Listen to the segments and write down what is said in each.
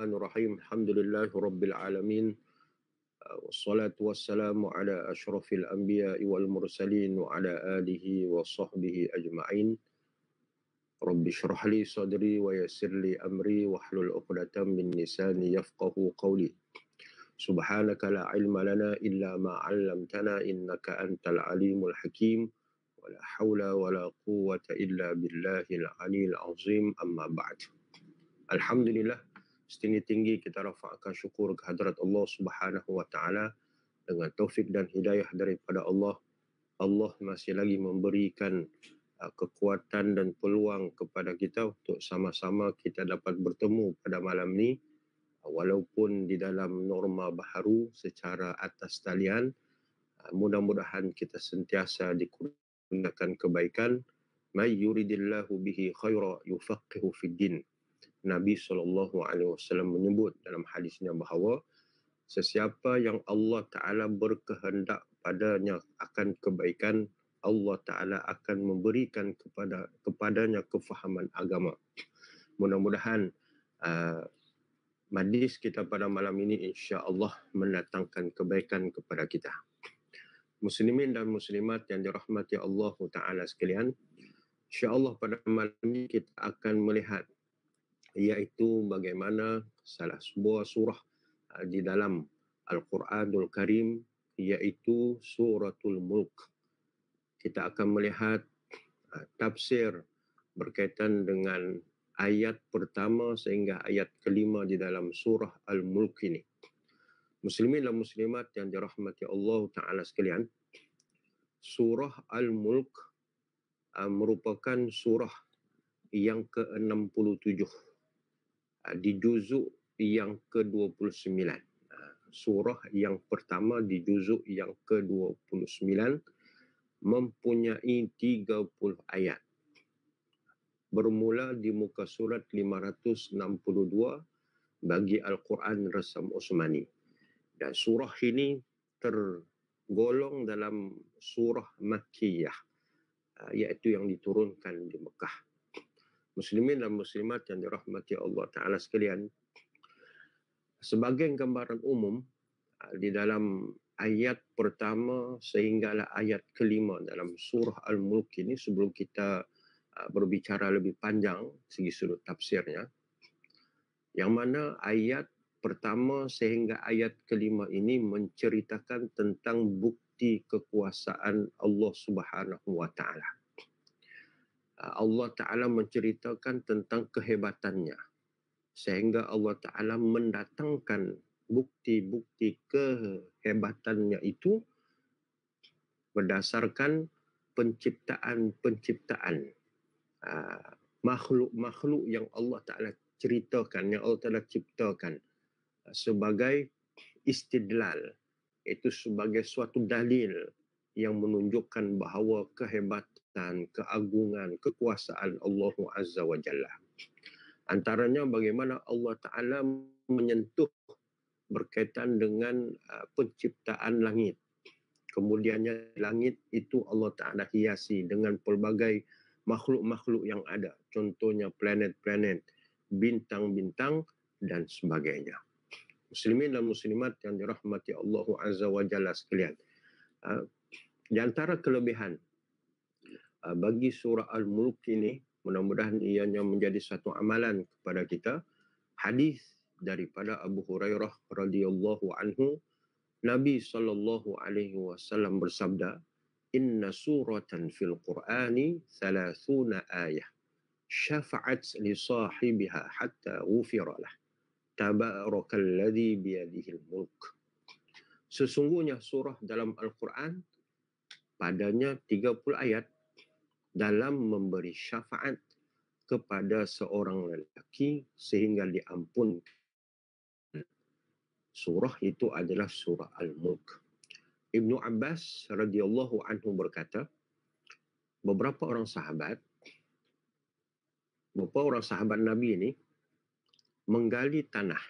Bismillahirrahmanirrahim. Alhamdulillahirabbil alamin. Wassalatu wassalamu ala asyrafil anbiya'i wal mursalin wa ala alihi wa sahbihi ajma'in. Rabbi shrah li sadri wa yassir li amri wahlul 'uqdatam min lisani yafqahu qawli. Subhanaka la ilma lana illa ma 'allamtana innaka antal alimul hakim. Wa la haula wa la quwwata illa billahil aliyil azim. Amma ba'd. Alhamdulillah, setinggi-tinggi kita rafa'kan syukur kehadrat Allah Subhanahu wa taala dengan taufik dan hidayah daripada Allah. Allah masih lagi memberikan kekuatan dan peluang kepada kita untuk sama-sama kita dapat bertemu pada malam ni, walaupun di dalam norma baharu secara atas talian. Mudah-mudahan kita sentiasa dikurniakan kebaikan. May yuridillahu bihi khaira yufaqihu fid din. Nabi SAW menyebut dalam hadisnya bahawa sesiapa yang Allah Ta'ala berkehendak padanya akan kebaikan, Allah Ta'ala akan memberikan kepadanya kefahaman agama. Mudah-mudahan majlis kita pada malam ini insya-Allah mendatangkan kebaikan kepada kita. Muslimin dan muslimat yang dirahmati Allah Ta'ala sekalian, insya-Allah pada malam ini kita akan melihat iaitu bagaimana salah sebuah surah di dalam Al-Quranul Karim, iaitu Suratul Mulk. Kita akan melihat tafsir berkaitan dengan ayat pertama sehingga ayat kelima di dalam surah Al-Mulk ini. Muslimin dan muslimat yang dirahmati Allah Ta'ala sekalian, surah Al-Mulk merupakan surah yang ke-67 di juzuk yang ke-29. Surah yang pertama di juzuk yang ke-29 mempunyai 30 ayat. Bermula di muka surat 562 bagi Al-Quran Rasam Osmani. Dan surah ini tergolong dalam surah Makkiyah, iaitu yang diturunkan di Mekah. Muslimin dan muslimat yang dirahmati Allah Ta'ala sekalian, sebagai gambaran umum, di dalam ayat pertama sehinggalah ayat kelima dalam surah Al-Mulk ini, sebelum kita berbicara lebih panjang segi sudut tafsirnya, yang mana ayat pertama sehingga ayat kelima ini menceritakan tentang bukti kekuasaan Allah Subhanahu wa Ta'ala. Allah Ta'ala menceritakan tentang kehebatannya, sehingga Allah Ta'ala mendatangkan bukti-bukti kehebatannya itu berdasarkan penciptaan-penciptaan makhluk-makhluk yang Allah Ta'ala ceritakan, yang Allah Ta'ala ciptakan sebagai istidlal, itu sebagai suatu dalil yang menunjukkan bahawa kehebatan, keagungan, kekuasaan Allah Azza wa Jalla. Antaranya bagaimana Allah Ta'ala menyentuh berkaitan dengan penciptaan langit. Kemudiannya langit itu Allah Ta'ala hiasi dengan pelbagai makhluk-makhluk yang ada. Contohnya planet-planet, bintang-bintang dan sebagainya. Muslimin dan muslimat yang dirahmati Allah Azza wa Jalla sekalian, di antara kelebihan bagi surah Al-Mulk ini, mudah-mudahan ianya menjadi satu amalan kepada kita, hadis daripada Abu Hurairah radhiyallahu anhu, Nabi SAW bersabda, "Inna suratan fil Qur'ani 30 ayah, syafa'at li sahibiha hatta ghufira lah. Tabarakalladzi biyadihil mulk." Sesungguhnya surah dalam Al-Quran padanya 30 ayat dalam memberi syafaat kepada seorang lelaki sehingga diampunkan. Surah itu adalah surah Al-Mulk. Ibnu Abbas radhiyallahu anhu berkata, beberapa orang sahabat Nabi ini menggali tanah.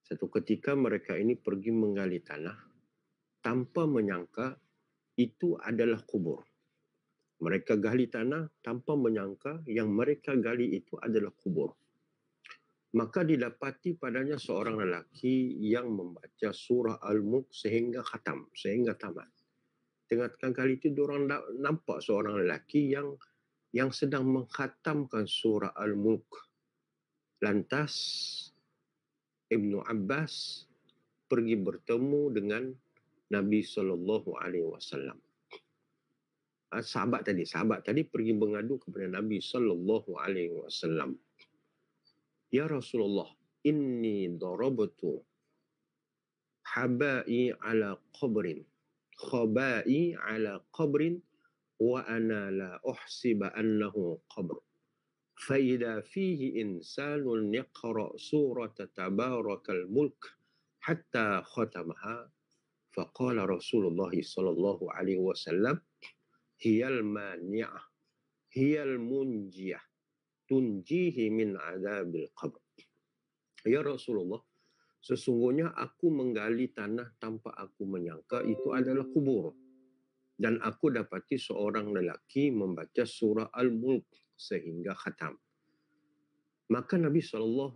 Satu ketika mereka ini pergi menggali tanah tanpa menyangka itu adalah kubur. Mereka gali tanah tanpa menyangka yang mereka gali itu adalah kubur. Maka didapati padanya seorang lelaki yang membaca surah Al-Mulk sehingga khatam, sehingga tamat. Tengah-tengah kali itu diorang nampak seorang lelaki yang sedang mengkhatamkan surah Al-Mulk. Lantas Ibnu Abbas pergi bertemu dengan Nabi SAW. Sahabat tadi pergi mengadu kepada Nabi SAW. Ya Rasulullah, inni darabtu habai ala qabrin, khabai ala qabrin, wa ana la uhsiba annahu qabr. فإذا فيه إنسان يقرأ سورة تبارك الملك حتى ختمها فقال رسول الله صلى الله عليه وسلم هي المانعة هي المنجية تنجيه من عذاب القبر. Ya Rasulullah, sesungguhnya aku menggali tanah tanpa aku menyangka itu adalah kubur. Dan aku dapati seorang lelaki membaca surah Al-Mulk sehingga khatam. Maka Nabi SAW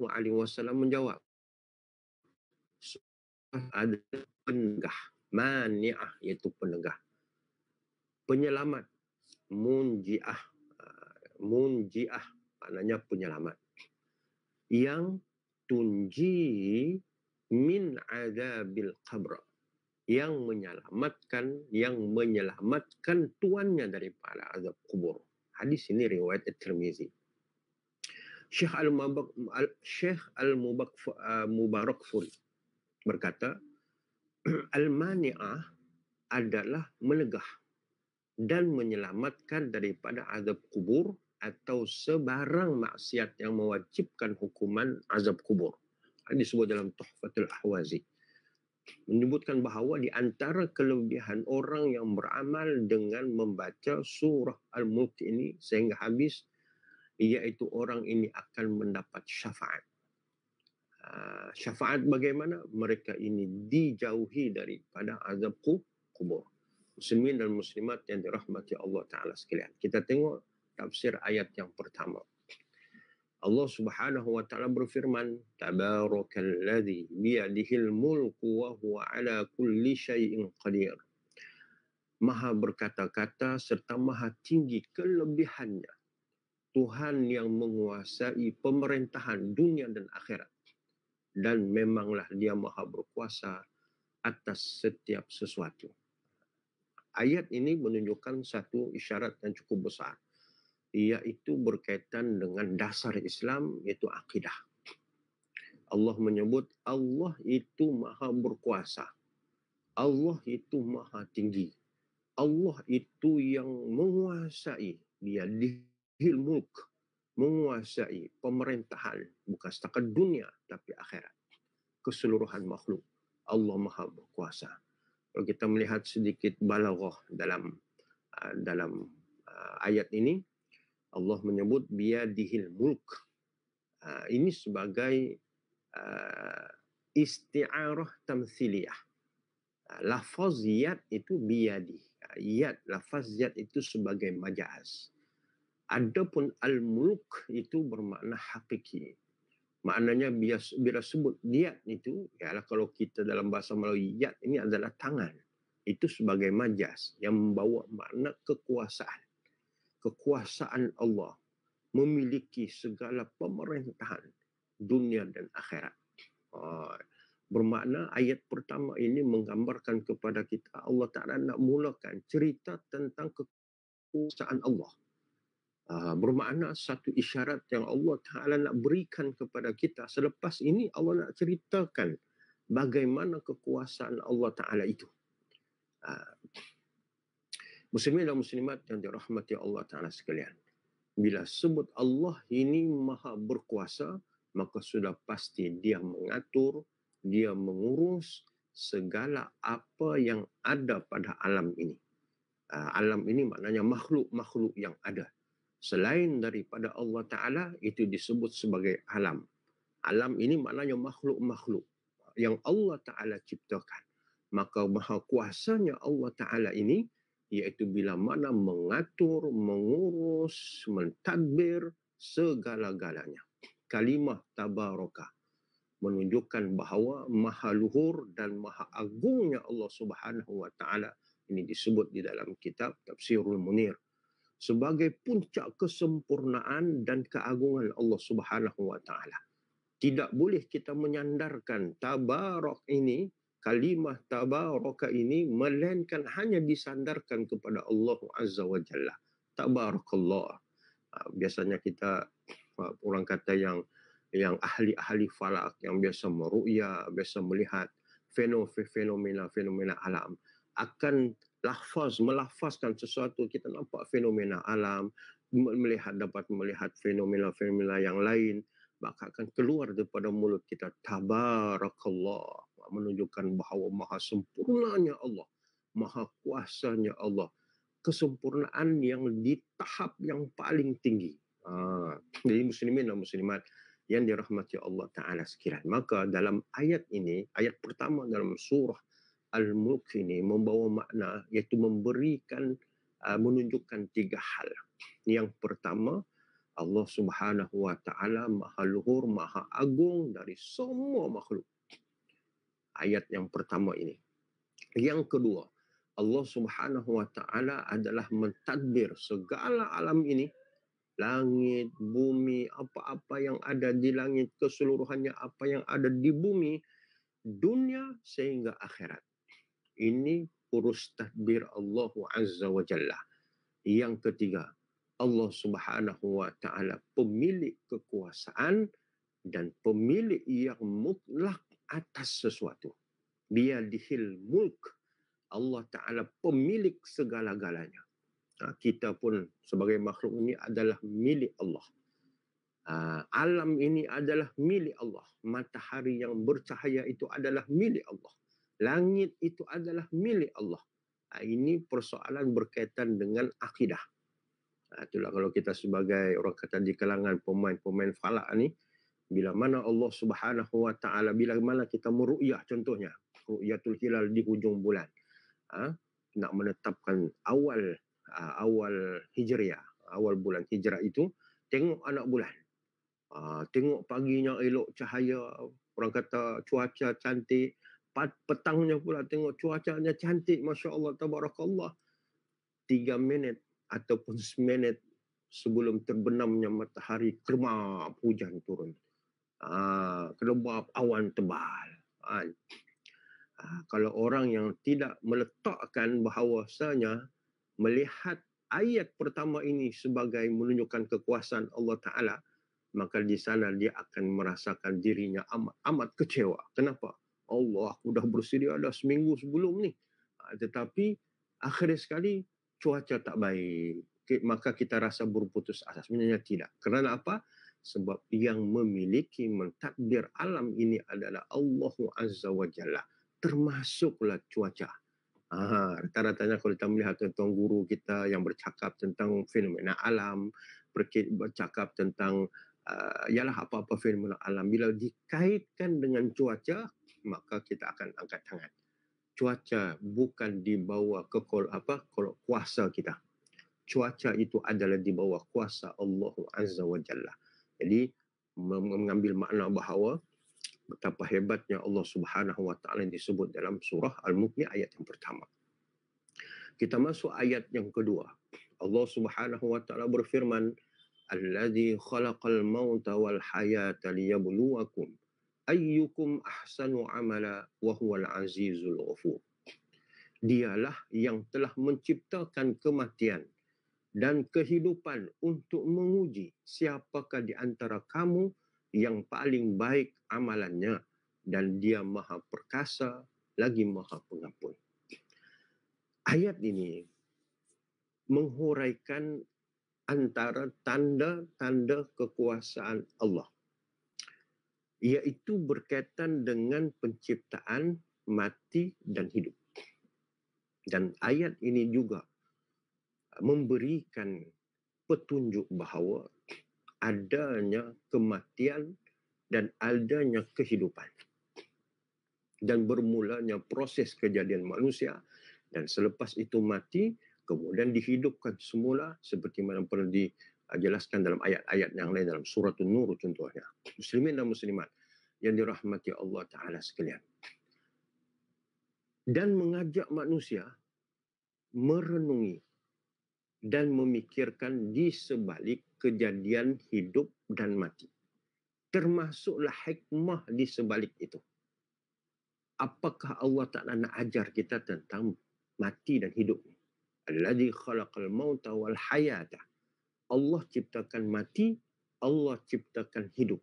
menjawab, ada penegah, mani'ah iaitu penegah, penyelamat, munji'ah, munji'ah maknanya penyelamat, yang tunji min adabil qabr, yang menyelamatkan tuannya daripada azab kubur. Hadis ini riwayat At-Tirmizi. Syekh Al-Mubarakfuri berkata, Al-Mani'ah adalah menegah dan menyelamatkan daripada azab kubur atau sebarang maksiat yang mewajibkan hukuman azab kubur. Ini disebut dalam Tuhfatul Ahwazi. Menyebutkan bahawa di antara kelebihan orang yang beramal dengan membaca surah Al-Mulk ini sehingga habis, iaitu orang ini akan mendapat syafaat. Syafaat bagaimana? Mereka ini dijauhi daripada azab kubur. Muslimin dan muslimat yang dirahmati Allah Ta'ala sekalian. Kita tengok tafsir ayat yang pertama. Allah Subhanahu wa Ta'ala berfirman, Tabarakalladzi biyadihil mulku wa huwa ala kulli syai'in qadir. Maha berkata-kata serta maha tinggi kelebihannya Tuhan yang menguasai pemerintahan dunia dan akhirat. Dan memanglah dia maha berkuasa atas setiap sesuatu. Ayat ini menunjukkan satu isyarat yang cukup besar, iaitu berkaitan dengan dasar Islam, iaitu akidah. Allah menyebut Allah itu maha berkuasa. Allah itu maha tinggi. Allah itu yang menguasai, dia dihil mulk, menguasai pemerintahan, bukan setakat dunia, tapi akhirat. Keseluruhan makhluk. Allah maha berkuasa. Kalau kita melihat sedikit balaghah dalam ayat ini, Allah menyebut biyadihil mulk. Ini sebagai isti'arah tamthiliyah. Lafaz yad itu biyadi. Yad, lafaz yad itu sebagai majaz. Adapun al-mulk itu bermakna hakiki. Maknanya bila sebut yad itu, ialah kalau kita dalam bahasa Melayu, yad ini adalah tangan. Itu sebagai majaz yang membawa makna kekuasaan. Kekuasaan Allah memiliki segala pemerintahan dunia dan akhirat. Bermakna ayat pertama ini menggambarkan kepada kita Allah Ta'ala nak mulakan cerita tentang kekuasaan Allah. Bermakna satu isyarat yang Allah Ta'ala nak berikan kepada kita. Selepas ini Allah nak ceritakan bagaimana kekuasaan Allah Ta'ala itu. Muslimin dan muslimat yang dirahmati Allah Ta'ala sekalian. Bila sebut Allah ini maha berkuasa, maka sudah pasti dia mengatur, dia mengurus segala apa yang ada pada alam ini. Alam ini maknanya makhluk-makhluk yang ada. Selain daripada Allah Ta'ala, itu disebut sebagai alam. Alam ini maknanya makhluk-makhluk yang Allah Ta'ala ciptakan. Maka maha kuasanya Allah Ta'ala ini, iaitu bila mana mengatur, mengurus, mentadbir segala-galanya. kalimah tabaraka, menunjukkan bahawa maha luhur dan maha agungnya Allah Subhanahu wa taala. Ini disebut di dalam kitab Tafsirul Munir sebagai puncak kesempurnaan dan keagungan Allah Subhanahu wa taala. Tidak boleh kita menyandarkan tabarak ini, kalimah tabaraka ini, melainkan hanya disandarkan kepada Allah Azza wa Jalla. Tabarakallah. Biasanya kita, orang kata yang ahli-ahli falak, yang biasa meru'ya, biasa melihat fenomena alam, akan melafazkan sesuatu, kita nampak fenomena alam, dapat melihat fenomena yang lain, maka akan keluar daripada mulut kita tabarakallah, menunjukkan bahawa maha sempurnanya Allah, maha kuasanya Allah, kesempurnaan yang di tahap yang paling tinggi. Jadi muslimin dan muslimat yang dirahmati Allah Ta'ala sekalian, maka dalam ayat ini, ayat pertama dalam surah Al-Mulk ini membawa makna, iaitu menunjukkan tiga hal. Yang pertama, Allah Subhanahu wa taala maha luhur, maha agung dari semua makhluk. Ayat yang pertama ini. Yang kedua, Allah Subhanahu wa taala adalah mentadbir segala alam ini, langit, bumi, apa-apa yang ada di langit keseluruhannya, apa yang ada di bumi, dunia sehingga akhirat. Ini urus tadbir Allah Azza wa Jalla. Yang ketiga, Allah Subhanahu wa taala pemilik kekuasaan dan pemilik yang mutlak atas sesuatu. Biyadihil mulk. Allah Ta'ala pemilik segala-galanya. Kita pun sebagai makhluk ini adalah milik Allah. Alam ini adalah milik Allah. Matahari yang bercahaya itu adalah milik Allah. Langit itu adalah milik Allah. Ini persoalan berkaitan dengan akidah. Itulah kalau kita sebagai orang kata di kalangan pemain-pemain falak ni, bila mana Allah Subhanahu wa taala, bila mana kita meru'yah, contohnya ru'yatul hilal di hujung bulan, nak menetapkan awal hijriah, awal bulan hijrah itu, tengok anak bulan, tengok paginya elok cahaya, orang kata cuaca cantik, petangnya pula tengok cuacanya cantik, Masya Allah, Tabarakallah. 3 minit ataupun seminit sebelum terbenamnya matahari, kermap hujan turun. Kelebap awan tebal. Kalau orang yang tidak meletakkan bahawasanya melihat ayat pertama ini sebagai menunjukkan kekuasaan Allah Ta'ala, maka di sana dia akan merasakan dirinya amat kecewa. Kenapa? Allah, aku dah bersedia dah seminggu sebelum ni. Tetapi akhir sekali cuaca tak baik, maka kita rasa berputus asa. Sebenarnya tidak. Kerana apa? Sebab yang memiliki mentadbir alam ini adalah Allah Azza wa Jalla. Termasuklah cuaca. Rata-ratanya kalau kita melihat tentang guru kita yang bercakap tentang fenomena alam, bercakap tentang ialah apa-apa fenomena alam, bila dikaitkan dengan cuaca, maka kita akan angkat tangan. Cuaca bukan di bawah kuasa kita. Cuaca itu adalah di bawah kuasa Allah Azza wa Jalla. Jadi mengambil makna bahawa betapa hebatnya Allah Subhanahu wa taala yang disebut dalam surah Al-Mulk ayat yang pertama. Kita masuk ayat yang kedua. Allah Subhanahu wa taala berfirman, "Allazi khalaqal mauta wal hayata liyabluwakum ayyukum ahsanu amala wa huwal azizul ghafur." Dialah yang telah menciptakan kematian dan kehidupan untuk menguji siapakah di antara kamu yang paling baik amalannya, dan dia maha perkasa lagi maha pengampun. Ayat ini menghuraikan antara tanda-tanda kekuasaan Allah, iaitu berkaitan dengan penciptaan, mati dan hidup. Dan ayat ini juga memberikan petunjuk bahawa adanya kematian dan adanya kehidupan. Dan bermulanya proses kejadian manusia, dan selepas itu mati, kemudian dihidupkan semula seperti mana pernah jelaskan dalam ayat-ayat yang lain dalam surah An-Nur contohnya. Muslimin dan muslimat yang dirahmati Allah Ta'ala sekalian. Dan mengajak manusia merenungi dan memikirkan di sebalik kejadian hidup dan mati. Termasuklah hikmah di sebalik itu. Apakah Allah Ta'ala nak ajar kita tentang mati dan hidup? Alladzi khalaqal mauta wal hayata. Allah ciptakan mati, Allah ciptakan hidup.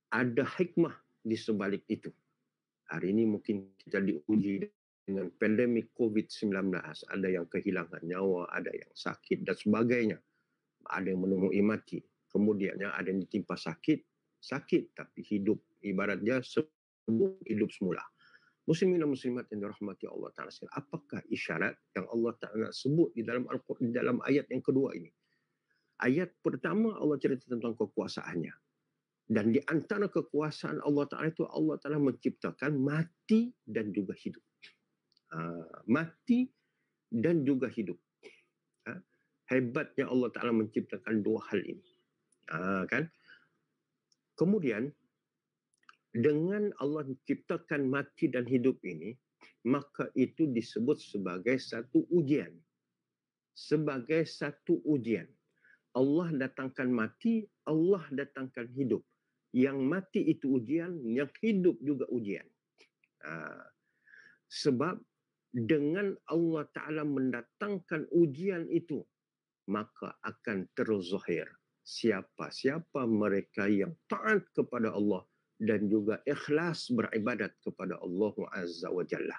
Ada hikmah di sebalik itu. Hari ini mungkin kita diuji dengan pandemik COVID-19. Ada yang kehilangan nyawa, ada yang sakit dan sebagainya. Ada yang menemui mati. Kemudiannya ada yang ditimpa sakit tapi hidup. Ibaratnya sembuh, hidup semula. Muslimin dan muslimat yang dirahmati Allah Ta'ala. Apakah isyarat yang Allah Ta'ala sebut di dalam Al-Quran, di dalam ayat yang kedua ini? Ayat pertama Allah cerita tentang kekuasaannya. Dan di antara kekuasaan Allah Ta'ala itu, Allah Ta'ala menciptakan mati dan juga hidup. Mati dan juga hidup. Hebatnya Allah Ta'ala menciptakan dua hal ini. Kan? Kemudian, dengan Allah menciptakan mati dan hidup ini, maka itu disebut sebagai satu ujian. Sebagai satu ujian. Allah datangkan mati, Allah datangkan hidup. Yang mati itu ujian, yang hidup juga ujian. Sebab dengan Allah Ta'ala mendatangkan ujian itu, maka akan terzahir siapa-siapa mereka yang taat kepada Allah dan juga ikhlas beribadat kepada Allah Azza wa Jalla.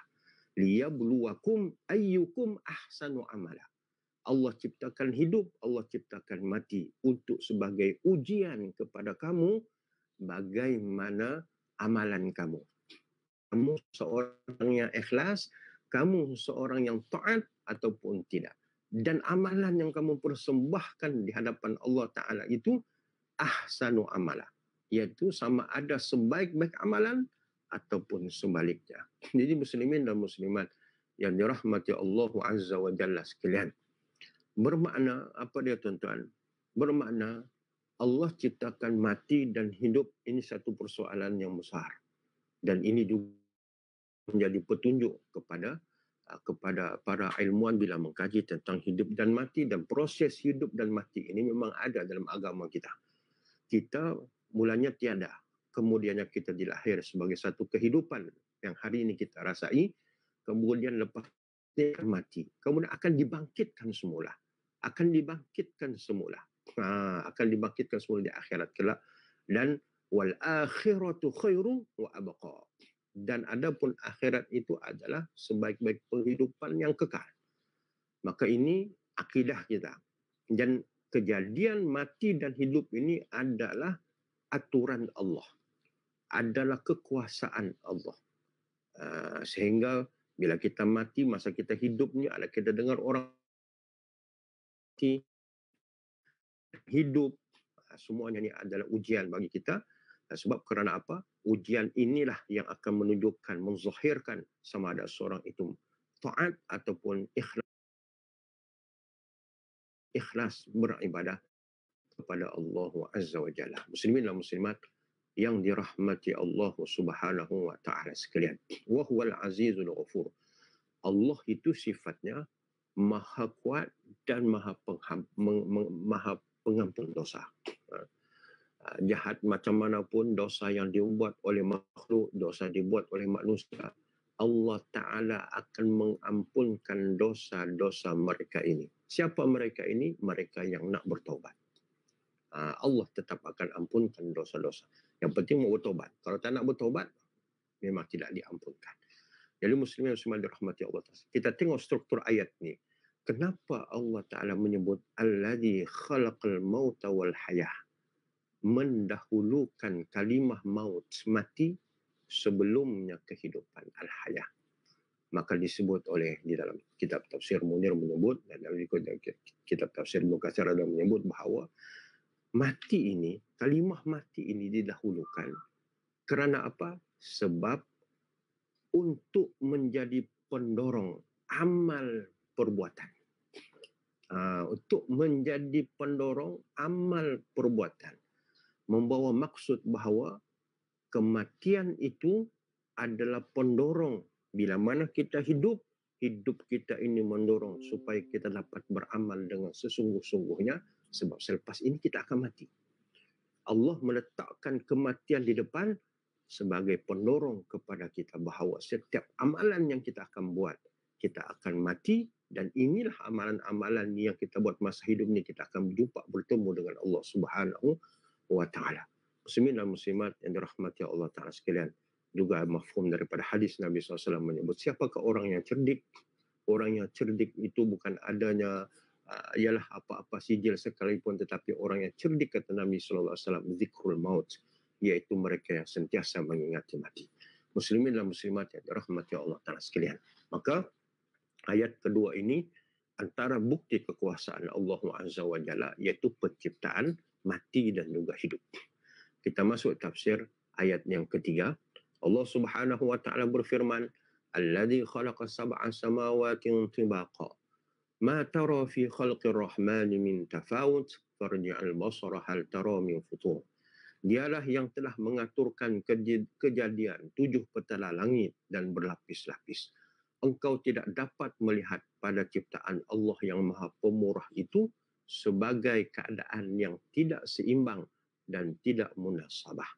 Liyabluwakum ayyukum ahsanu amala. Allah ciptakan hidup, Allah ciptakan mati untuk sebagai ujian kepada kamu bagaimana amalan kamu. Kamu seorang yang ikhlas, kamu seorang yang taat ataupun tidak. Dan amalan yang kamu persembahkan di hadapan Allah Ta'ala itu ahsanu amala. Iaitu sama ada sebaik-baik amalan ataupun sebaliknya. Jadi muslimin dan muslimat yang dirahmati Allah Azza wa Jalla sekalian. Bermakna apa dia tuan-tuan? Bermakna Allah ciptakan mati dan hidup ini satu persoalan yang besar. Dan ini juga menjadi petunjuk kepada para ilmuwan bila mengkaji tentang hidup dan mati, dan proses hidup dan mati ini memang ada dalam agama kita. Kita mulanya tiada, kemudiannya kita dilahir sebagai satu kehidupan yang hari ini kita rasai, kemudian lepas ini akan mati, kemudian akan dibangkitkan semula. Akan dibangkitkan semula. Akan dibangkitkan semula di akhirat kelak. Dan wal akhiratu khairu wa abqa. Dan adapun akhirat itu adalah sebaik-baik penghidupan yang kekal. Maka ini akidah kita. Dan kejadian mati dan hidup ini adalah aturan Allah. Adalah kekuasaan Allah. Sehingga bila kita mati, masa kita hidup ni adalah kita dengar orang mati, hidup. Semuanya ini adalah ujian bagi kita. Sebab kerana apa? Ujian inilah yang akan menunjukkan, menzahirkan sama ada seorang itu taat ataupun ikhlas beribadah kepada Allah Azza wa Jalla. Muslimin dan muslimat yang dirahmati Allah Subhanahu wa Ta'ala sekalian. Wa huwal azizul ghafur. Allah itu sifatnya maha kuat dan maha pengampun dosa. Jahat macam mana pun dosa yang dibuat oleh makhluk, dosa dibuat oleh manusia, Allah Ta'ala akan mengampunkan dosa-dosa mereka ini. Siapa mereka ini? Mereka yang nak bertaubat. Allah tetap akan ampunkan dosa-dosa. Yang penting mau bertaubat. Kalau tak nak bertaubat, memang tidak diampunkan. Jadi muslimin muslimat dirahmati Allah Ta'ala. Kita tengok struktur ayat ni. Kenapa Allah Ta'ala menyebut alladzi khalaqal mauta wal hayah? Mendahulukan kalimah maut, mati, sebelumnya kehidupan, al-hayah. Maka disebut oleh di dalam kitab tafsir Munir menyebut, dan dalam kitab tafsir Ibnu Katsir ada menyebut bahawa mati ini, kalimah mati ini didahulukan. Kerana apa? Sebab untuk menjadi pendorong amal perbuatan. untuk menjadi pendorong amal perbuatan. Membawa maksud bahawa kematian itu adalah pendorong. Bila mana kita hidup, hidup kita ini mendorong supaya kita dapat beramal dengan sesungguh-sungguhnya, sebab selepas ini kita akan mati. Allah meletakkan kematian di depan sebagai pendorong kepada kita bahawa setiap amalan yang kita akan buat, kita akan mati, dan inilah amalan-amalan yang kita buat masa hidup ini, kita akan berjumpa bertemu dengan Allah Subhanahu wa taala. Muslimin dan muslimat yang dirahmati Allah taala sekalian, juga mafhum daripada hadis Nabi SAW menyebut, siapakah orang yang cerdik? Orang yang cerdik itu bukan adanya ialah apa-apa sijil sekalipun, tetapi orang yang cerdik, kata Nabi SAW, zikrul maut, iaitu mereka yang sentiasa mengingati mati. Muslimin dan muslimat yang dirahmati Allah taala sekalian. Maka ayat kedua ini antara bukti kekuasaan Allah Azza wa Jalla, iaitu penciptaan, mati dan juga hidup. Kita masuk tafsir ayat yang ketiga. Allah Subhanahu wa taala berfirman, "Alladzi khalaqa sab'a samawatin tibaqa. Ma tara fi khalqir rahmani min tafawut, farji'al basara hal tara min futur." Dialah yang telah mengaturkan kejadian 7 petala langit dan berlapis-lapis. Engkau tidak dapat melihat pada ciptaan Allah yang Maha Pemurah itu sebagai keadaan yang tidak seimbang dan tidak munasabah.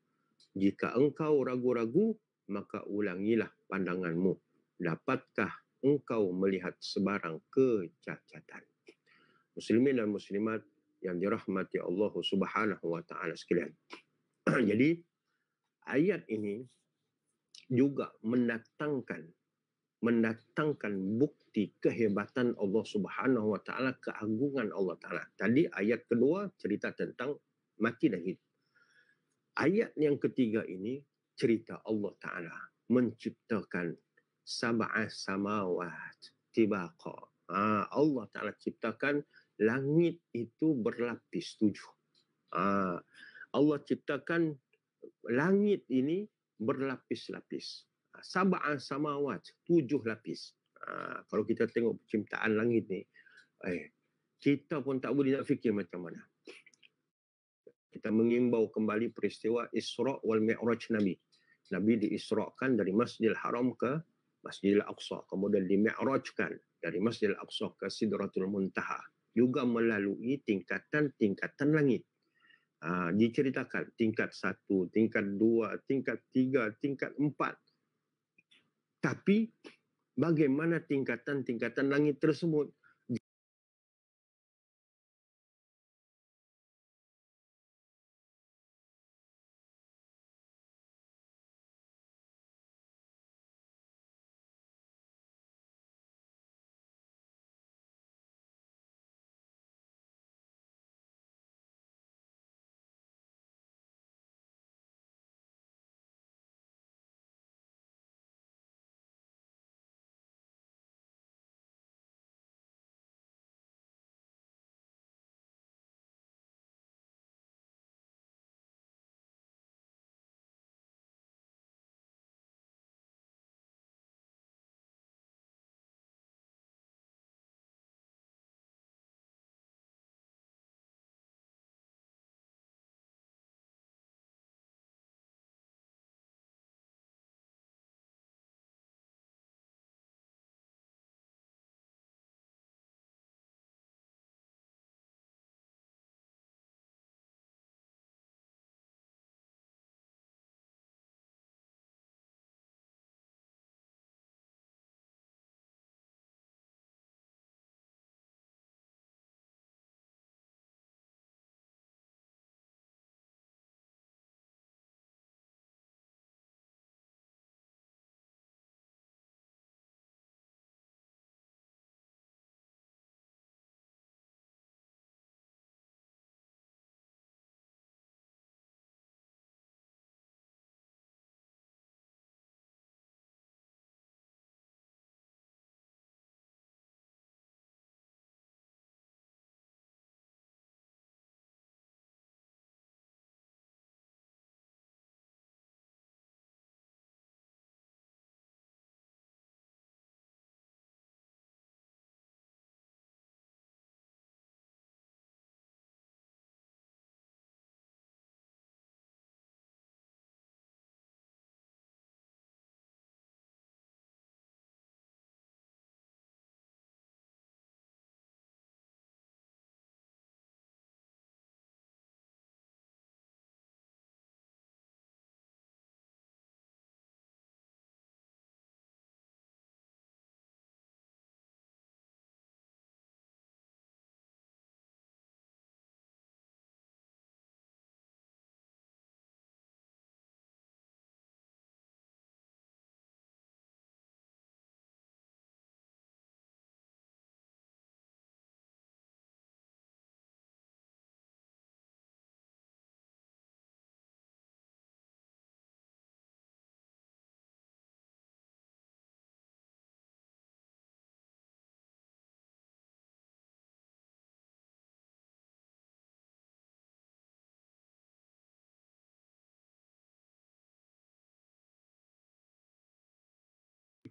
Jika engkau ragu-ragu, maka ulangilah pandanganmu. Dapatkah engkau melihat sebarang kecacatan? Muslimin dan muslimat yang dirahmati Allah Subhanahu wa taala sekalian. Jadi ayat ini juga mendatangkan bukti kehebatan Allah Subhanahu wa taala, keagungan Allah taala. Tadi ayat kedua cerita tentang mati dan hidup. Ayat yang ketiga ini cerita Allah taala menciptakan sab'a samawat tibaqa. Allah taala ciptakan langit itu berlapis 7. Allah ciptakan langit ini berlapis-lapis. Sab'a samawat, 7 lapis. Kalau kita tengok penciptaan langit ni, kita pun tak boleh nak fikir macam mana. Kita mengimbau kembali peristiwa Isra' wal Mi'raj Nabi. Nabi diisra'kan dari Masjidil Haram ke Masjidil Aqsa. Kemudian dimi'rajkan dari Masjidil Aqsa ke Sidratul Muntaha. Juga melalui tingkatan-tingkatan langit. Diceritakan tingkat 1, tingkat 2, tingkat 3, tingkat 4. Tapi bagaimana tingkatan-tingkatan langit tersebut?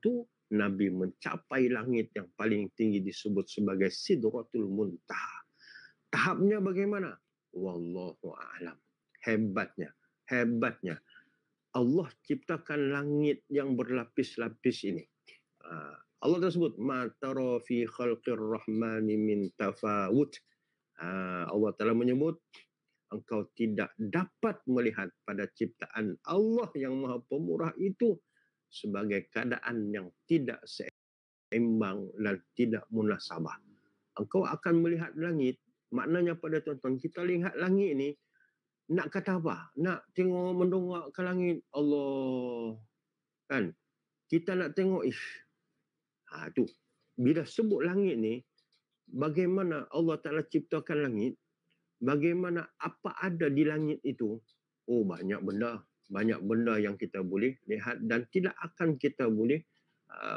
itu Nabi mencapai langit yang paling tinggi disebut sebagai Sidratul Muntaha. Tahapnya bagaimana? Wallahu a'lam. Hebatnya, hebatnya. Allah ciptakan langit yang berlapis-lapis ini. Allah tersebut, ma tara fi khalqir rahmani min tafawut. Allah telah menyebut, engkau tidak dapat melihat pada ciptaan Allah yang Maha Pemurah itu sebagai keadaan yang tidak seimbang dan tidak munasabah. Engkau akan melihat langit, maknanya pada tuan-tuan, kita lihat langit ini, nak kata apa? Nak tengok mendongak ke langit, Allah. Kan? Kita nak tengok, tu. Bila sebut langit ni, bagaimana Allah Ta'ala ciptakan langit, bagaimana apa ada di langit itu, banyak benda. Banyak benda yang kita boleh lihat dan tidak akan kita boleh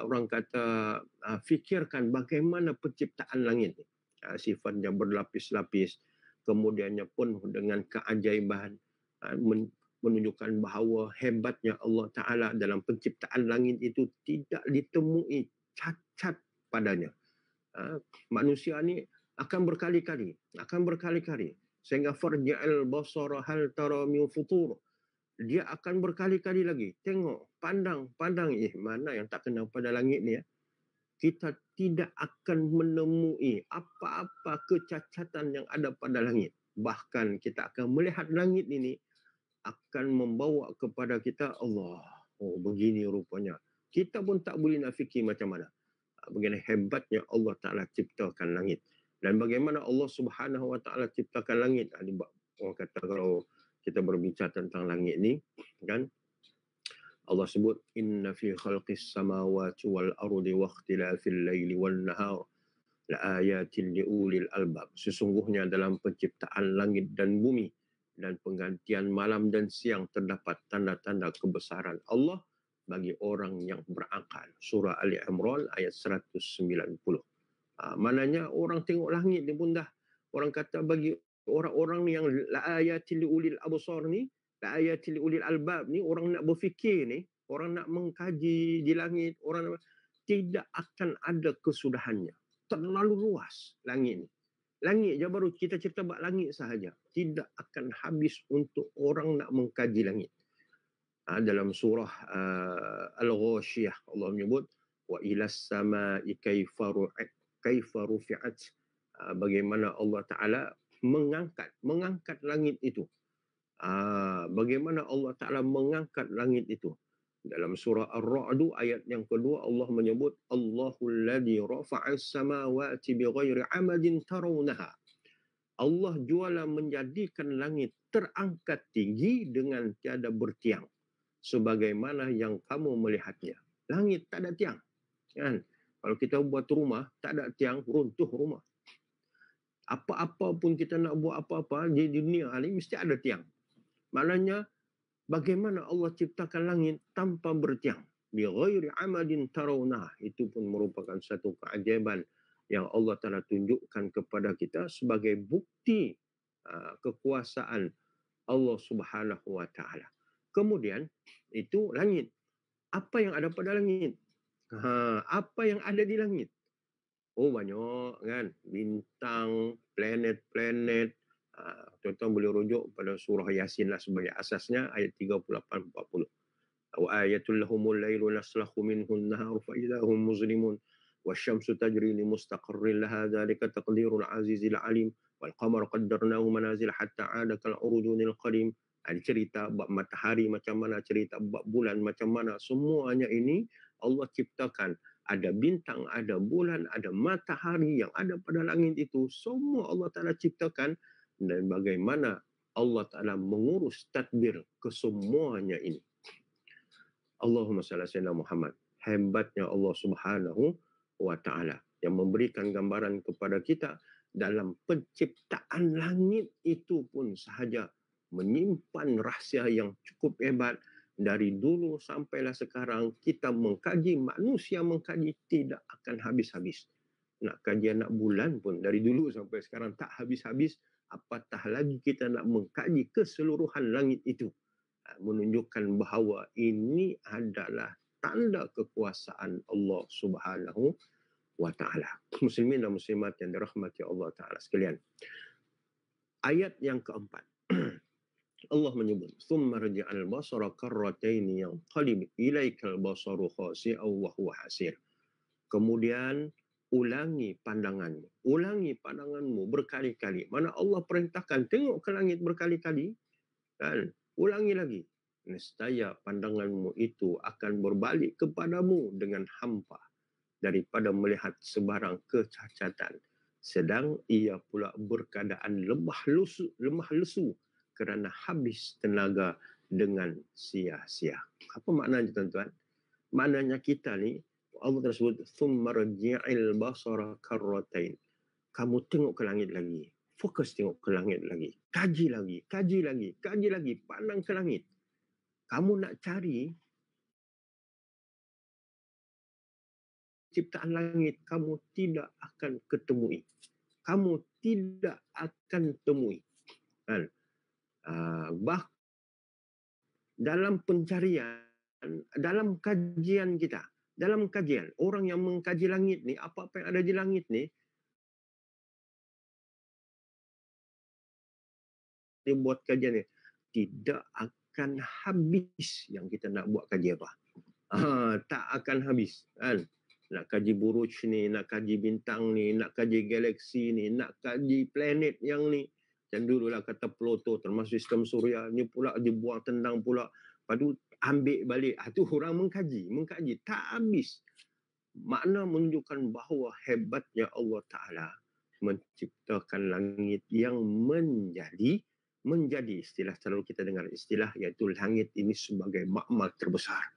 orang kata fikirkan bagaimana penciptaan langit ni. Sifatnya berlapis-lapis, kemudiannya pun dengan keajaiban, menunjukkan bahawa hebatnya Allah Ta'ala dalam penciptaan langit itu tidak ditemui cacat padanya. Manusia ni akan berkali-kali, sehingga farji'al basara hal tara min futur. Dia akan berkali-kali lagi tengok, pandang, mana yang tak kena pada langit ni. Kita tidak akan menemui apa-apa kecacatan yang ada pada langit. Bahkan kita akan melihat langit ini akan membawa kepada kita Allah. Begini rupanya. Kita pun tak boleh nak fikir macam mana. Bagaimana hebatnya Allah Ta'ala ciptakan langit. Dan bagaimana Allah Subhanahu Wa Ta'ala ciptakan langit. Orang kata kalau kita berbicara tentang langit ni, kan? Allah sebut, inna fi khalqis samawati wal ardi wa ikhtilafil laili wan nahar la ayatin liulil albab. Sesungguhnya dalam penciptaan langit dan bumi dan penggantian malam dan siang terdapat tanda-tanda kebesaran Allah bagi orang yang berakal. Surah Ali Imran ayat 190. Maknanya orang tengok langit ni pun dah, orang kata bagi orang-orang yang la ayatil liulil absar ni, la ayatil liulil albab ni, orang nak berfikir ni, orang nak mengkaji di langit, orang tidak akan ada kesudahannya. Terlalu luas langit ni. Langit je baru kita cerita bab langit sahaja. Tidak akan habis untuk orang nak mengkaji langit. Dalam surah Al-Ghashiyah Allah menyebut wa ilas samai kaifa rufi'at. Bagaimana Allah Ta'ala mengangkat langit itu. Bagaimana Allah Ta'ala mengangkat langit itu. Dalam surah Ar-Ra'du ayat yang kedua Allah menyebut Allahul ladzi rafa'as samawati bighairi amadin tarawnaha. Allah juala menjadikan langit terangkat tinggi dengan tiada bertiang sebagaimana yang kamu melihatnya. Langit tak ada tiang. Kan? Kalau kita buat rumah tak ada tiang, runtuh rumah. Apa-apa pun kita nak buat apa-apa di dunia ni mesti ada tiang. Maknanya bagaimana Allah ciptakan langit tanpa bertiang. Bi ghairi amadin tarawna. Itu pun merupakan satu keajaiban yang Allah Ta'ala tunjukkan kepada kita sebagai bukti kekuasaan Allah Subhanahu Wa Ta'ala. Kemudian itu langit. Apa yang ada pada langit? Apa yang ada di langit? Banyak kan. Bintang, planet-planet. Tuan-tuan boleh rujuk pada surah Yasin lah sebagai asasnya ayat 38-40. Wa ayatul lahumul lailu naslahu minhun nahar fa idahum muzlimun wasyamsu tajri li mustaqarrin laha dzalika taqdirul azizil alim wal qamara qaddarnahu manazil hatta 'ada kal urujunil qadim. Ada cerita bab matahari macam mana, cerita bab bulan macam mana, semuanya ini Allah ciptakan. Ada bintang, ada bulan, ada matahari yang ada pada langit itu, semua Allah Ta'ala ciptakan. Dan bagaimana Allah Ta'ala mengurus tadbir kesemuanya ini. Allahumma salli ala Muhammad. Hebatnya Allah Subhanahu Wa Ta'ala yang memberikan gambaran kepada kita dalam penciptaan langit itu pun sahaja menyimpan rahsia yang cukup hebat. Dari dulu sampailah sekarang kita mengkaji, manusia mengkaji tidak akan habis-habis. Nak kaji anak bulan pun dari dulu sampai sekarang tak habis-habis. Apatah lagi kita nak mengkaji keseluruhan langit itu. Menunjukkan bahawa ini adalah tanda kekuasaan Allah Subhanahu wa taala. Muslimin dan muslimat yang dirahmati Allah taala sekalian. Ayat yang keempat. Allah menyebut, "Tsumma rji'al basara karrataini yanqalib ilaikal basaru khasi'an wa huwa hasir." Kemudian ulangi pandanganmu berkali-kali. Mana Allah perintahkan tengok ke langit berkali-kali, kan? Ulangi lagi. Nescaya pandanganmu itu akan berbalik kepadamu dengan hampa daripada melihat sebarang kecacatan. Sedang ia pula berkeadaan lemah lesu kerana habis tenaga dengan sia-sia. Apa maknanya tuan-tuan? Maknanya kita ni, Allah tersebut, "Tsumma rji'il basara karratain." Kamu tengok ke langit lagi. Fokus tengok ke langit lagi. Kaji lagi. Pandang ke langit. Kamu nak cari ciptaan langit, kamu tidak akan ketemui. Kamu tidak akan temui. Kan? Dalam pencarian, dalam kajian kita, orang yang mengkaji langit ni, apa-apa yang ada di langit ni, dia buat kajian ni, tidak akan habis yang kita nak buat kajian apa. Tak akan habis. Kan? Nak kaji buruj ni, nak kaji bintang ni, nak kaji galaksi ni, nak kaji planet yang ni. Dan dululah kata Pluto termasuk sistem suria, ni pula dibuang tendang pula. Lepas tu ambil balik. Itu orang mengkaji. Tak habis. Makna menunjukkan bahawa hebatnya Allah Ta'ala menciptakan langit yang menjadi, istilah selalu kita dengar istilah, iaitu langit ini sebagai makmal terbesar.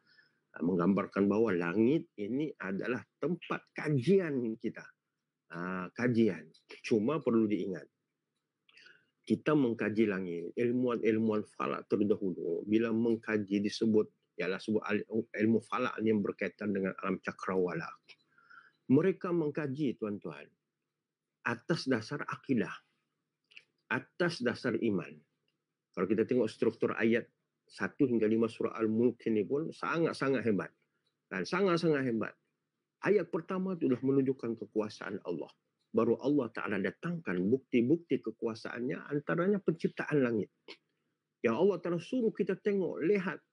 Menggambarkan bahawa langit ini adalah tempat kajian kita. Kajian. Cuma perlu diingat, kita mengkaji langit, ilmuwan falak terdahulu, bila mengkaji disebut, ialah sebut ilmu falak yang berkaitan dengan alam cakrawala. Mereka mengkaji, tuan-tuan, atas dasar akidah, atas dasar iman. Kalau kita tengok struktur ayat 1 hingga 5 surah Al-Mulk ini pun sangat-sangat hebat. Dan sangat-sangat hebat. Ayat pertama itu adalah menunjukkan kekuasaan Allah. Baru Allah Ta'ala datangkan bukti-bukti kekuasaannya, antaranya penciptaan langit. Yang Allah Ta'ala suruh kita tengok, lihat.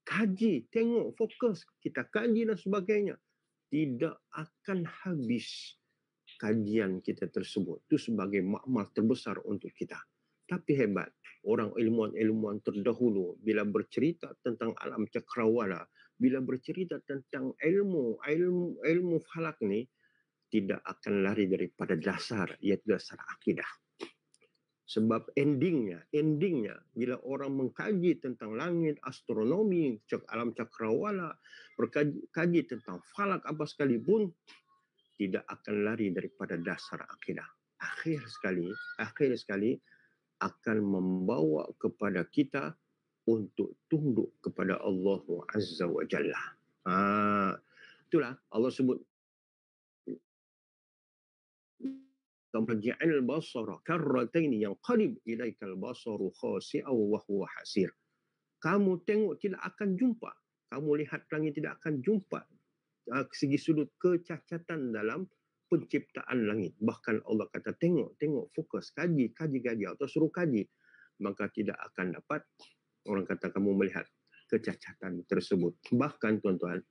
Kaji, tengok, fokus. Kita kaji dan sebagainya. Tidak akan habis kajian kita tersebut. Itu sebagai makmal terbesar untuk kita. Tapi hebat, orang ilmuwan terdahulu bila bercerita tentang alam cakrawala, bila bercerita tentang ilmu falak ni, tidak akan lari daripada dasar, iaitu dasar akidah. Sebab endingnya, bila orang mengkaji tentang langit, astronomi, alam cakrawala, berkaji tentang falak apa sekalipun, tidak akan lari daripada dasar akidah. Akhir sekali akan membawa kepada kita untuk tunduk kepada Allah Azza wa Jalla. Itulah Allah sebut, "Tamrji'il basara karrataini yanqalib ilaikal basaru khasi'an wa huwa hasir." Kamu tengok tidak akan jumpa. Kamu lihat langit tidak akan jumpa segi sudut kecacatan dalam penciptaan langit. Bahkan Allah kata tengok, fokus, kaji atau suruh kaji. Maka tidak akan dapat, orang kata, kamu melihat kecacatan tersebut. Bahkan tuan-tuan,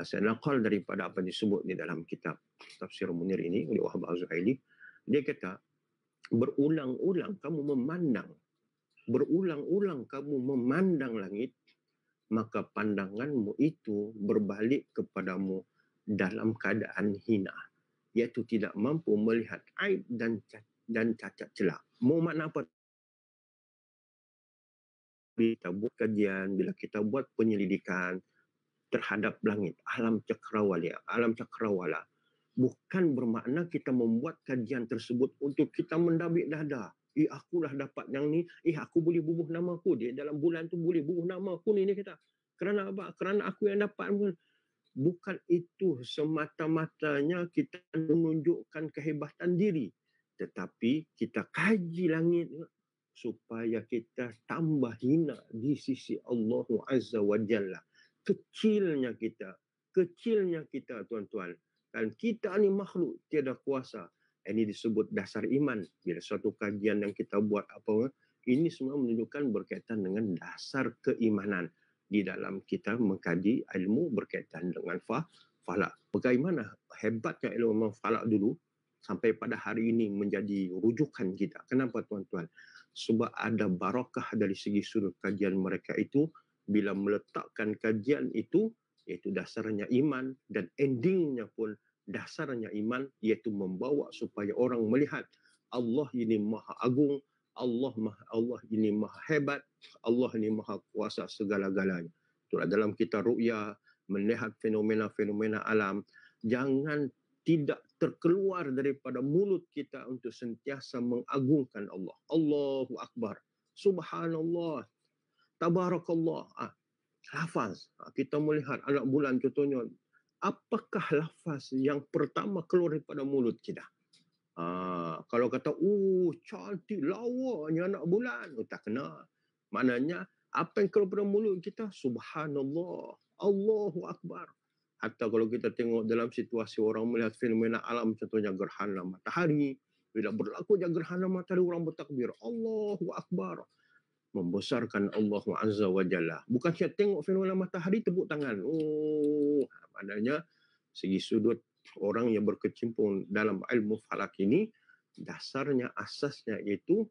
saya nakal daripada apa disebut di dalam kitab Tafsir Munir ini oleh Wahab Az-Zuhaili. Dia kata, berulang-ulang kamu memandang langit, maka pandanganmu itu berbalik kepadamu dalam keadaan hina, iaitu tidak mampu melihat aib dan cacat celah. Mau makna apa? Bila kita buat kajian, bila kita buat penyelidikan terhadap langit, alam cakrawala, bukan bermakna kita membuat kajian tersebut untuk kita mendabik dada. Akulah dapat yang ni, aku boleh bubuh nama aku, dia dalam bulan tu boleh bubuh nama aku ni, dia kata. Kerana apa? Kerana aku yang dapat. Bukan itu semata-matanya kita menunjukkan kehebatan diri. Tetapi kita kaji langit supaya kita tambah hina di sisi Allah Azza wa Jalla. Kecilnya kita tuan-tuan. Dan kita ni makhluk tiada kuasa. Ini disebut dasar iman. Bila suatu kajian yang kita buat ini semua menunjukkan berkaitan dengan dasar keimanan di dalam kita mengkaji ilmu berkaitan dengan falak. Bagaimana hebatnya ilmu falak dulu sampai pada hari ini menjadi rujukan kita. Kenapa tuan-tuan? Sebab ada barakah dari segi sudut kajian mereka itu. Bila meletakkan kajian itu, iaitu dasarnya iman, dan endingnya pun dasarnya iman, iaitu membawa supaya orang melihat Allah ini maha agung, Allah ini maha hebat, Allah ini maha kuasa segala-galanya. Itulah dalam kita ru'ya, melihat fenomena-fenomena alam, jangan tidak terkeluar daripada mulut kita untuk sentiasa mengagungkan Allah. Allahu Akbar. Subhanallah. Tabarakallah. Lafaz. Kita melihat anak bulan contohnya. Apakah lafaz yang pertama keluar daripada mulut kita? Kalau kata, cantik lawanya anak bulan. Tak kena. Maknanya, apa yang keluar daripada mulut kita? Subhanallah. Allahu Akbar. Atau kalau kita tengok dalam situasi orang melihat fenomena alam, contohnya gerhana matahari. Bila berlaku gerhana matahari, orang bertakbir. Allahu Akbar. Membesarkan Allah Azza wa Jalla. Bukan saya tengok fenomena matahari, tepuk tangan. Maknanya, segi sudut orang yang berkecimpung dalam ilmu falak ini, dasarnya, asasnya itu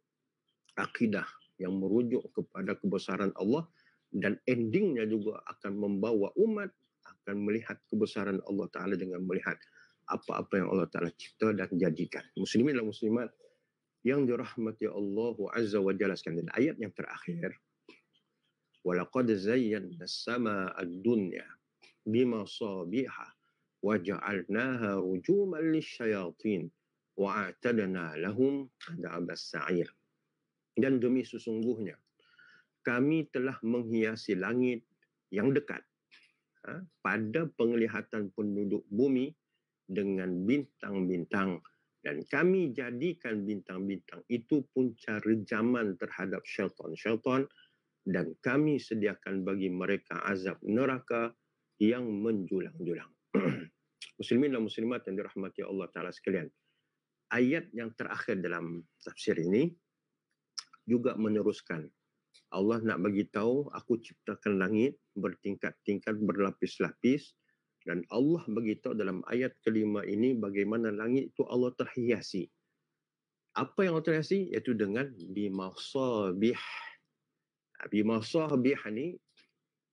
akidah yang merujuk kepada kebesaran Allah, dan endingnya juga akan membawa umat akan melihat kebesaran Allah Ta'ala dengan melihat apa-apa yang Allah Ta'ala cipta dan jadikan. Muslimin dan muslimat yang dirahmati Allah Azza wa Jalla sekalian. Ayat yang terakhir, وَلَقَدْ زَيَّنَّا السَّمَاءَ الدُّنْيَا بِمَصَابِيحَ وَجَعَلْنَاهَا رُجُومًا لِلشَّيَاطِينِ وَأَعْتَدْنَا لَهُمْ عَذَابَ السَّعِيرِ. Dan demi sesungguhnya kami telah menghiasi langit yang dekat pada penglihatan penduduk bumi dengan bintang-bintang, dan kami jadikan bintang-bintang itu punca rejaman terhadap syaitan-syaitan, dan kami sediakan bagi mereka azab neraka yang menjulang-julang. Muslimin dan muslimat yang dirahmati Allah Ta'ala sekalian, ayat yang terakhir dalam tafsir ini juga meneruskan. Allah nak bagi tahu, aku ciptakan langit bertingkat-tingkat, berlapis-lapis, dan Allah bagi tahu dalam ayat kelima ini bagaimana langit itu Allah terhiasi. Apa yang Allah terhiasi? Iaitu dengan bimasabih. Bimasabih ni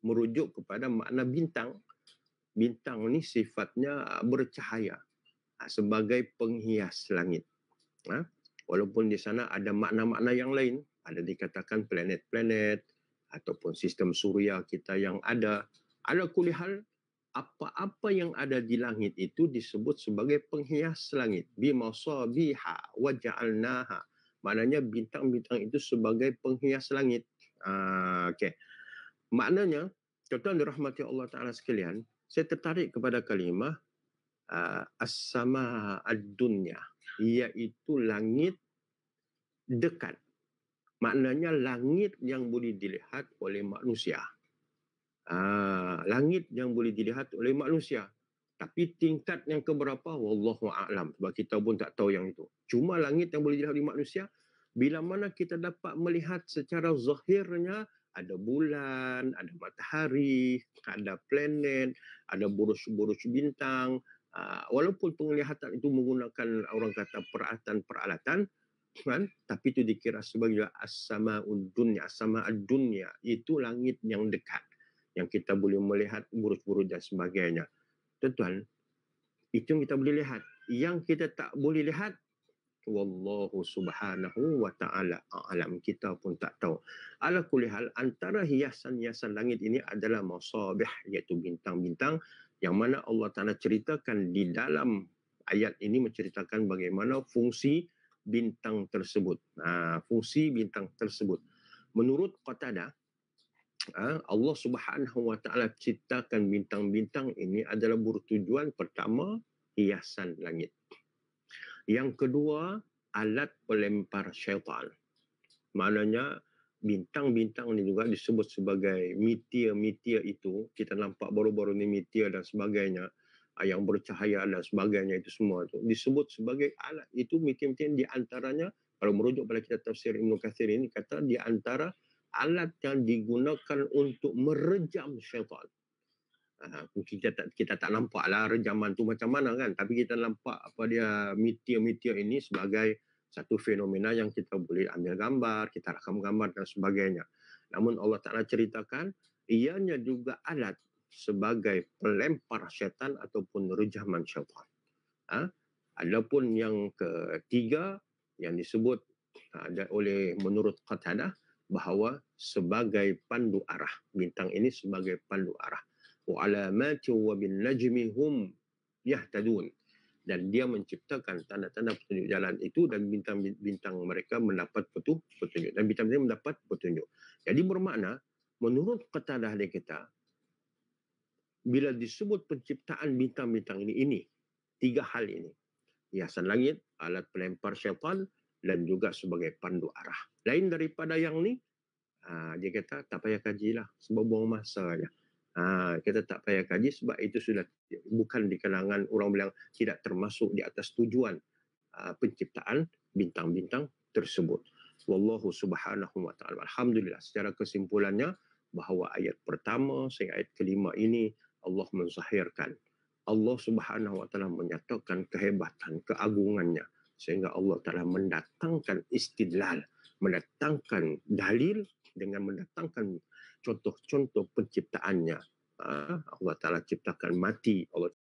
merujuk kepada makna bintang. Bintang ni sifatnya bercahaya sebagai penghias langit. Walaupun di sana ada makna-makna yang lain, ada dikatakan planet-planet ataupun sistem suria kita yang ada. Ala kulli hal, apa-apa yang ada di langit itu disebut sebagai penghias langit. Bimasabiha wa ja'alnaha. Maknanya bintang-bintang itu sebagai penghias langit. Okey. Maknanya, tuan-tuan dirahmati Allah Ta'ala sekalian, saya tertarik kepada kalimah as-sama ad-dunya, iaitu langit dekat. Maknanya langit yang boleh dilihat oleh manusia. Langit yang boleh dilihat oleh manusia. Tapi tingkat yang keberapa, wallahu a'lam. Sebab kita pun tak tahu yang itu. Cuma langit yang boleh dilihat oleh manusia, bila mana kita dapat melihat secara zahirnya, ada bulan, ada matahari, ada planet, ada burus-burus bintang. Walaupun penglihatan itu menggunakan orang kata peralatan-peralatan, tapi itu dikira sebagai as-sama'ud dunya. As-sama'ud dunya itu langit yang dekat, yang kita boleh melihat burus-burus dan sebagainya. Tuan-tuan, itu yang kita boleh lihat. Yang kita tak boleh lihat, wallahu subhanahu wa ta'ala a'lam, kita pun tak tahu. Ala kulli hal, antara hiasan-hiasan langit ini adalah masabih, iaitu bintang-bintang, yang mana Allah Ta'ala ceritakan di dalam ayat ini, menceritakan bagaimana fungsi bintang tersebut. Fungsi bintang tersebut. Menurut Qatadah, Allah Subhanahu wa Ta'ala ciptakan bintang-bintang ini adalah bertujuan pertama, hiasan langit. Yang kedua, alat pelempar syaitan. Maknanya bintang-bintang ni juga disebut sebagai meteor-meteor itu. Kita nampak baru-baru ni meteor dan sebagainya, yang bercahaya dan sebagainya itu semua tu disebut sebagai alat. Itu meteor-meteor di antaranya, kalau merujuk pada kitab tafsir Ibnu Katsir ini, kata di antara alat yang digunakan untuk merejam syaitan. Kita tak nampak lah rejaman tu macam mana kan, tapi kita nampak apa dia meteor-meteor ini sebagai satu fenomena yang kita boleh ambil gambar, kita rakam gambar dan sebagainya. Namun Allah Ta'ala ceritakan, ianya juga alat sebagai pelempar syaitan ataupun rejaman syaitan. Adapun yang ketiga yang disebut oleh menurut Qatadah, bahawa sebagai pandu arah. Bintang ini sebagai pandu arah. Wa alamati wa bin najmi hum yahtadun. Dan dia menciptakan tanda-tanda petunjuk jalan itu, dan bintang-bintang mereka mendapat petunjuk. Dan bintang-bintang mendapat petunjuk. Jadi bermakna, menurut Qatadah dia kata, bila disebut penciptaan bintang-bintang ini, tiga hal ini. Hiasan langit, alat pelempar syaitan, dan juga sebagai pandu arah. Lain daripada yang ni, dia kata tak payah kaji lah, sebab buang masa aja. Kita tak payah kaji sebab itu sudah bukan di kalangan orang bilang tidak termasuk di atas tujuan penciptaan bintang-bintang tersebut. Wallahu subhanahu wa ta'ala. Alhamdulillah, secara kesimpulannya, bahawa ayat pertama sehingga ayat kelima ini Allah menzahirkan, Allah subhanahu wa ta'ala menyatakan kehebatan, keagungannya, sehingga Allah Ta'ala mendatangkan istidlal, mendatangkan dalil dengan mendatangkan contoh-contoh penciptaannya. Allah Ta'ala ciptakan mati, Allah